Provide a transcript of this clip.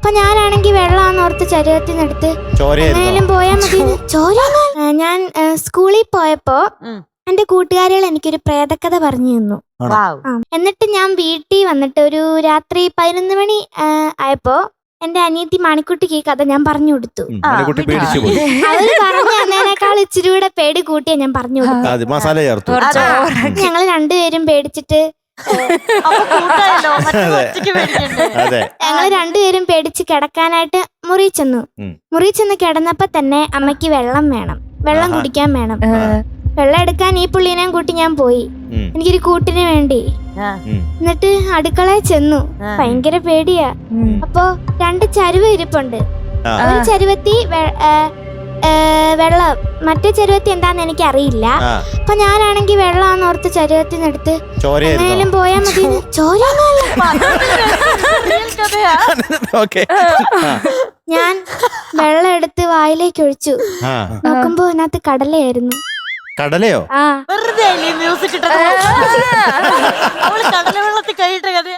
അപ്പൊ ഞാനാണെങ്കി വെള്ളാന്നോർത്ത് ചരുവത്തിനെടുത്ത് എങ്ങനെയും പോയാ മതി. ചോര ഞാൻ സ്കൂളിൽ പോയപ്പോ എന്റെ കൂട്ടുകാരികൾ എനിക്കൊരു പ്രേതകഥ പറഞ്ഞു തന്നു. എന്നിട്ട് ഞാൻ വീട്ടിൽ വന്നിട്ട് ഒരു രാത്രി 11 മണി ആയപ്പോ എന്റെ അനിയത്തി മണിക്കുട്ടിക്ക് ഈ കഥ ഞാൻ പറഞ്ഞു കൊടുത്തു. അവര് പറഞ്ഞു തന്നതിനേക്കാൾ ഇച്ചിരി കൂടെ പേടി കൂട്ടിയാ ഞാൻ പറഞ്ഞു കൊടുത്തു. ഞങ്ങള് രണ്ടുപേരും പേടിച്ചിട്ട് ഞങ്ങള് രണ്ടുപേരും പേടിച്ച് കിടക്കാനായിട്ട് മുറി ചെന്ന് കിടന്നപ്പോ തന്നെ അമ്മയ്ക്ക് വെള്ളം കുടിക്കാൻ വേണം. വെള്ളം എടുക്കാൻ ഈ പുള്ളീനെയും കൂട്ടി ഞാൻ പോയി, എനിക്കൊരു കൂട്ടിന് വേണ്ടി. എന്നിട്ട് അടുക്കളയിൽ ചെന്നു, ഭയങ്കര പേടിയാ. അപ്പൊ 2 ചരുവ ഇരിപ്പുണ്ട്. ഒരു ചരുവത്തി വെള്ളം, മറ്റേ ചരുവത്തി എന്താന്ന് എനിക്ക് അറിയില്ല. അപ്പൊ ഞാനാണെങ്കി വെള്ളാന്നോർത്ത് ചരുവത്തിനെടുത്ത് എങ്ങനെയും പോയാ മതി. ഞാൻ വെള്ളം എടുത്ത് വായിലേക്ക് ഒഴിച്ചു. നോക്കുമ്പോ അതിനകത്ത് കടലയായിരുന്നു. കടലയോ? ആ, വെറുതെ മ്യൂസിക്